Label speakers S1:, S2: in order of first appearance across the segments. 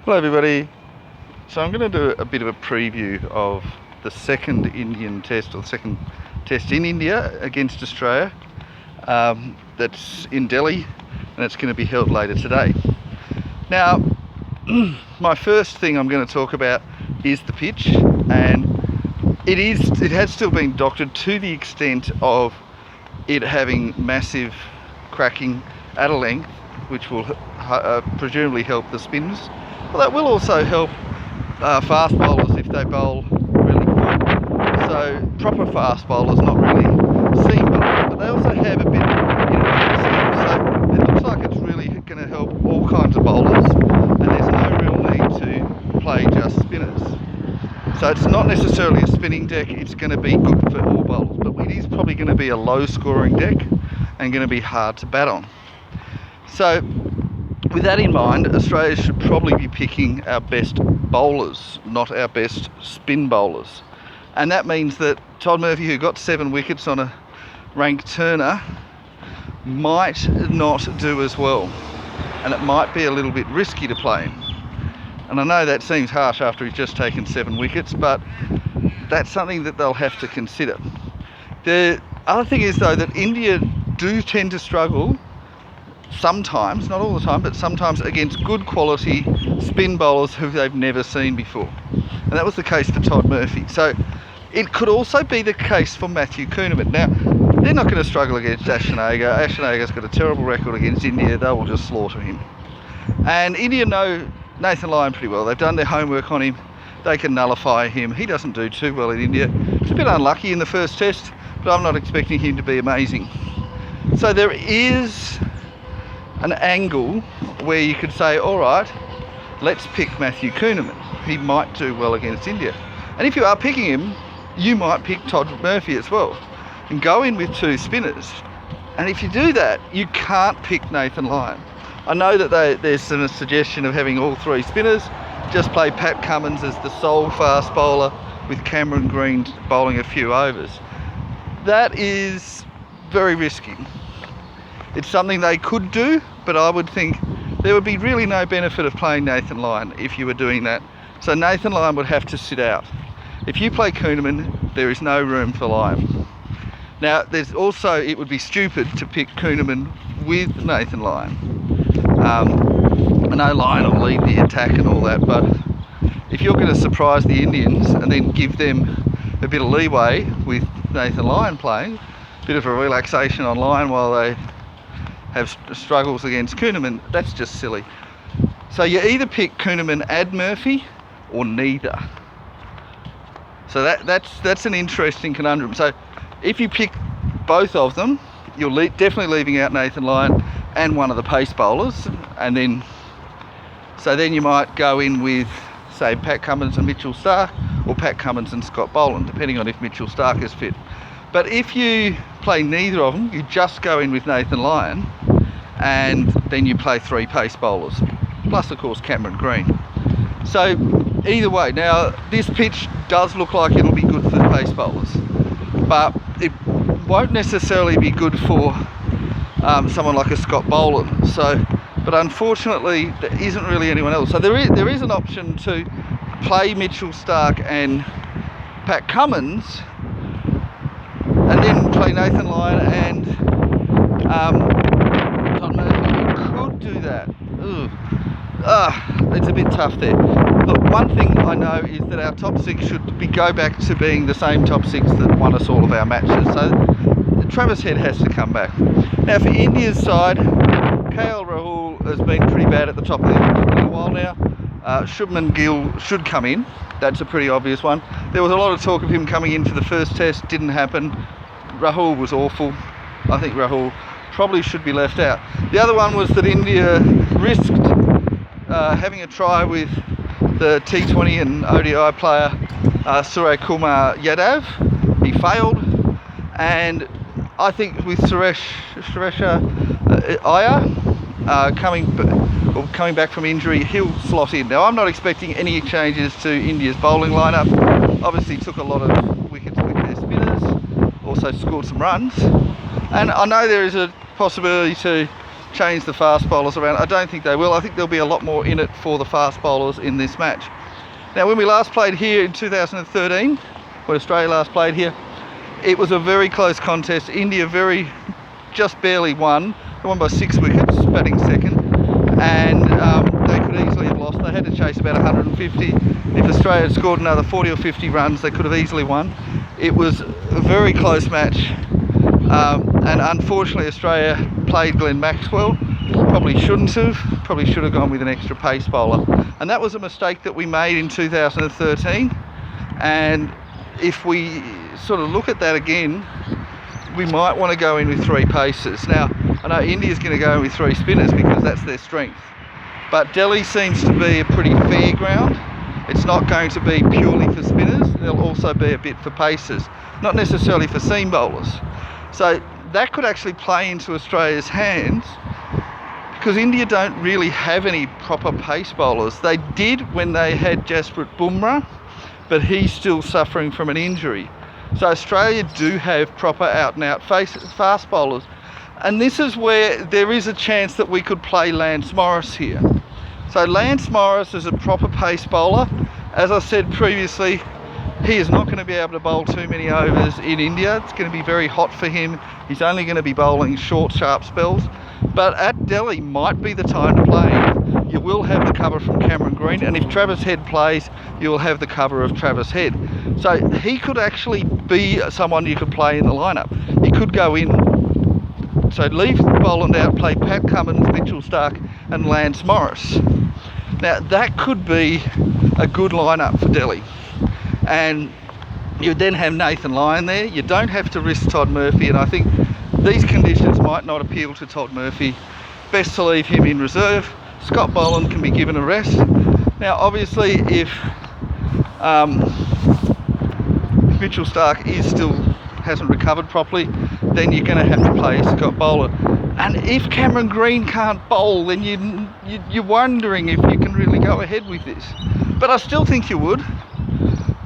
S1: Hello everybody. So I'm going to do a bit of a preview of the second Indian test, or the second test in India against Australia. That's in Delhi, and it's going to be held later today. Now, my first thing I'm going to talk about is the pitch, and it has still been doctored to the extent of it having massive cracking at a length, which will presumably help the spinners. Well, that will also help fast bowlers if they bowl really full. So proper fast bowlers, not really seam bowlers, but they also have a bit of seam. So it looks like it's really going to help all kinds of bowlers, and there's no real need to play just spinners. So it's not necessarily a spinning deck, it's going to be good for all bowlers, but it is probably going to be a low scoring deck and going to be hard to bat on. So with that in mind, Australia should probably be picking our best bowlers, not our best spin bowlers. And that means that Todd Murphy, who got 7 wickets on a rank turner, might not do as well. And it might be a little bit risky to play him. And I know that seems harsh after he's just taken 7 wickets, but that's something that they'll have to consider. The other thing is, though, that India do tend to struggle sometimes, not all the time, but sometimes against good quality spin bowlers who they've never seen before. And that was the case for Todd Murphy. So it could also be the case for Matthew Kuhnemann. Now, they're not going to struggle against Ashton Agar. Ashton Agar's got a terrible record against India. They will just slaughter him. And India know Nathan Lyon pretty well. They've done their homework on him. They can nullify him. He doesn't do too well in India. He's a bit unlucky in the first test, but I'm not expecting him to be amazing. So there is an angle where you could say, all right, let's pick Matthew Kuhnemann. He might do well against India. And if you are picking him, you might pick Todd Murphy as well and go in with 2 spinners. And if you do that, you can't pick Nathan Lyon. I know that there's a suggestion of having all 3 spinners, just play Pat Cummins as the sole fast bowler with Cameron Green bowling a few overs. That is very risky. It's something they could do, but I would think there would be really no benefit of playing Nathan Lyon if you were doing that. So Nathan Lyon would have to sit out. If you play Kuhnemann, there is no room for Lyon. Now, there's also, it would be stupid to pick Kuhnemann with Nathan Lyon. I know Lyon will lead the attack and all that, but if you're going to surprise the Indians and then give them a bit of leeway with Nathan Lyon playing, a bit of a relaxation on Lyon while they have struggles against Kuhnemann, that's just silly. So you either pick Kuhnemann and Murphy or neither. So that's an interesting conundrum. So if you pick both of them, you're definitely leaving out Nathan Lyon and one of the pace bowlers, and then you might go in with, say, Pat Cummins and Mitchell Starc, or Pat Cummins and Scott Boland, depending on if Mitchell Starc is fit. But if you play neither of them, you just go in with Nathan Lyon, and then you play 3 pace bowlers, plus of course Cameron Green. So either way, now this pitch does look like it'll be good for the pace bowlers, but it won't necessarily be good for someone like a Scott Boland. So, but unfortunately there isn't really anyone else. So there is an option to play Mitchell Starc and Pat Cummins, and then play Nathan Lyon and Todd Murphy. You could do that. It's a bit tough there. Look, one thing I know is that our top 6 should go back to being the same top 6 that won us all of our matches. So Travis Head has to come back. Now for India's side, KL Rahul has been pretty bad at the top of the order for a while now. Shubman Gill should come in. That's a pretty obvious one. There was a lot of talk of him coming in for the first test, didn't happen. Rahul was awful. I think Rahul probably should be left out. The other one was that India risked having a try with the T20 and ODI player Surya Kumar Yadav. He failed, and I think with Suresh Iyer coming back from injury, he'll slot in. Now, I'm not expecting any changes to India's bowling lineup. Obviously took a lot of wickets with their spinners, also scored some runs, and I know there is a possibility to change the fast bowlers around. I don't think they will. I think there'll be a lot more in it for the fast bowlers in this match. Now, when we last played here in 2013, when Australia last played here, it was a very close contest. India just barely won. They won by 6 wickets, batting second, and they could easily have lost. They had to chase about 150. If Australia had scored another 40 or 50 runs, they could have easily won. It was a very close match, and unfortunately Australia played Glenn Maxwell. Probably shouldn't have. Probably should have gone with an extra pace bowler, and that was a mistake that we made in 2013. And if we sort of look at that again, we might want to go in with 3 paces. Now, I know India's going to go in with 3 spinners because that's their strength, but Delhi seems to be a pretty fair ground. It's not going to be purely for spinners. There'll also be a bit for pacers, not necessarily for seam bowlers. So that could actually play into Australia's hands, because India don't really have any proper pace bowlers. They did when they had Jasprit Bumrah, but he's still suffering from an injury. So Australia do have proper out-and-out fast bowlers. And this is where there is a chance that we could play Lance Morris here. So Lance Morris is a proper pace bowler. As I said previously, he is not going to be able to bowl too many overs in India. It's going to be very hot for him. He's only going to be bowling short, sharp spells. But at Delhi might be the time to play him. You will have the cover from Cameron Green, and if Travis Head plays, you'll have the cover of Travis Head. So he could actually be someone you could play in the lineup. He could go in, so leave Boland out, play Pat Cummins, Mitchell Starc and Lance Morris. Now that could be a good lineup for Delhi. And you then have Nathan Lyon there. You don't have to risk Todd Murphy, and I think these conditions might not appeal to Todd Murphy. Best to leave him in reserve. Scott Boland can be given a rest. Now obviously if Mitchell Starc hasn't recovered properly, then you're going to have to play Scott Boland. And if Cameron Green can't bowl, then you're wondering if you can really go ahead with this. But I still think you would.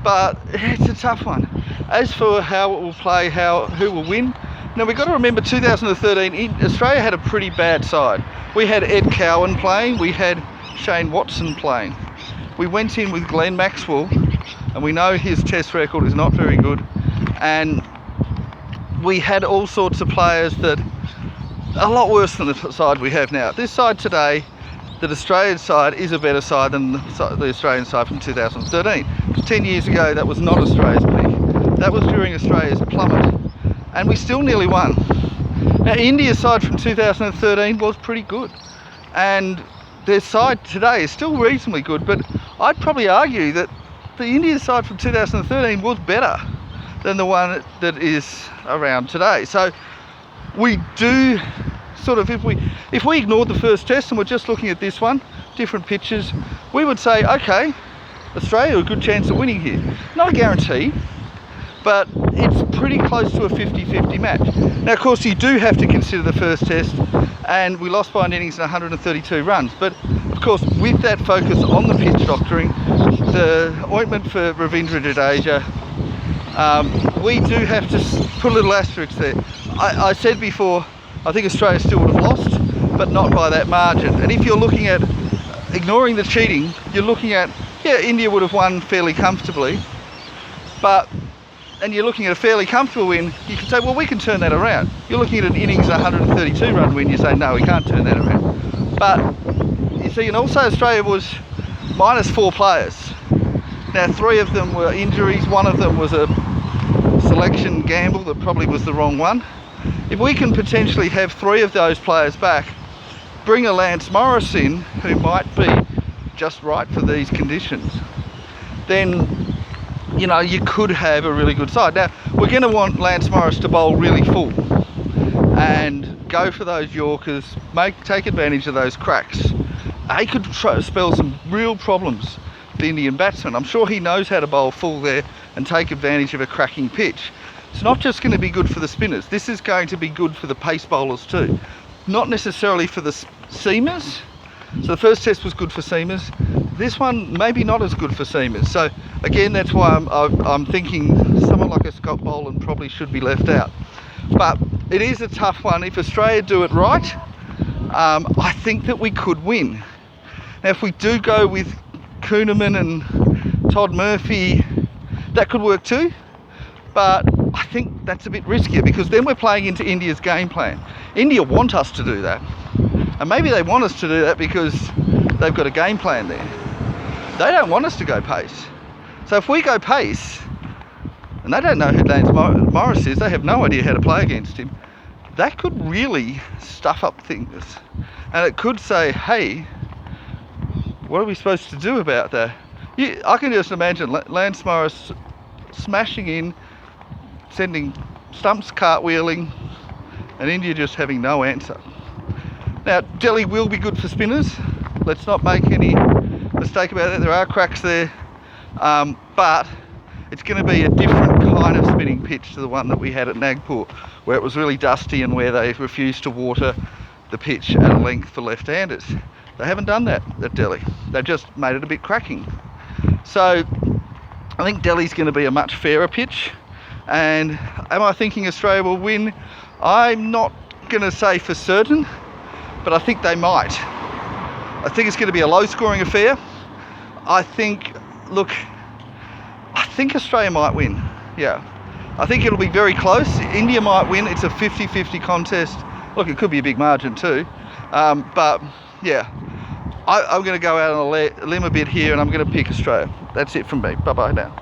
S1: But it's a tough one. As for how it will play, who will win, now we've got to remember 2013, Australia had a pretty bad side. We had Ed Cowan playing, we had Shane Watson playing. We went in with Glenn Maxwell, and we know his test record is not very good. And we had all sorts of players that are a lot worse than the side we have now. This side today, the Australian side, is a better side than the Australian side from 2013. 10 years ago, that was not Australia's peak. That was during Australia's plummet, and we still nearly won. Now, India's side from 2013 was pretty good, and their side today is still reasonably good, but I'd probably argue that the India side from 2013 was better than the one that is around today. So we do sort of, if we ignored the first test and we're just looking at this one, different pitches, we would say, okay, Australia a good chance of winning here. Not a guarantee, but it's pretty close to a 50-50 match. Now, of course, you do have to consider the first test, and we lost by an innings and 132 runs. But, of course, with that focus on the pitch doctoring, the ointment for Ravindra Jadeja, we do have to put a little asterisk there. I said before, I think Australia still would have lost, but not by that margin. And if you're looking at ignoring the cheating, you're looking at, yeah, India would have won fairly comfortably, and you're looking at a fairly comfortable win, you can say, well, we can turn that around. You're looking at an innings 132 run win, you say, no, we can't turn that around. But you see, and also Australia was minus 4 players. Now, 3 of them were injuries, 1 of them was a selection gamble that probably was the wrong one. If we can potentially have 3 of those players back, bring a Lance Morris in, who might be just right for these conditions, then, you know, you could have a really good side. Now, we're going to want Lance Morris to bowl really full and go for those Yorkers, take advantage of those cracks. He could spell some real problems for the Indian batsman. I'm sure he knows how to bowl full there and take advantage of a cracking pitch. It's not just going to be good for the spinners, this is going to be good for the pace bowlers too. Not necessarily for the seamers. So the first test was good for seamers. This one maybe not as good for seamers. So again, that's why I'm thinking someone like a Scott Boland probably should be left out. But it is a tough one. If Australia do it right, I think that we could win. Now, if we do go with Kuhnemann and Todd Murphy, that could work too. But I think that's a bit riskier because then we're playing into India's game plan. India want us to do that. And maybe they want us to do that because they've got a game plan there. They don't want us to go pace. So if we go pace, and they don't know who Lance Morris is, they have no idea how to play against him, that could really stuff up things. And it could say, hey, what are we supposed to do about that? I can just imagine Lance Morris smashing in, sending stumps cartwheeling, and India just having no answer. Now, Delhi will be good for spinners. Let's not make any mistake about it. There are cracks there, but it's going to be a different kind of spinning pitch to the one that we had at Nagpur, where it was really dusty and where they refused to water the pitch at a length for left-handers. They haven't done that at Delhi. They've just made it a bit cracking. So I think Delhi's going to be a much fairer pitch. And am I thinking Australia will win? I'm not going to say for certain, but I think they might. I think it's going to be a low-scoring affair. I think Australia might win. Yeah. I think it'll be very close. India might win. It's a 50-50 contest. Look, it could be a big margin too. But yeah, I'm going to go out on a limb a bit here and I'm going to pick Australia. That's it from me. Bye-bye now.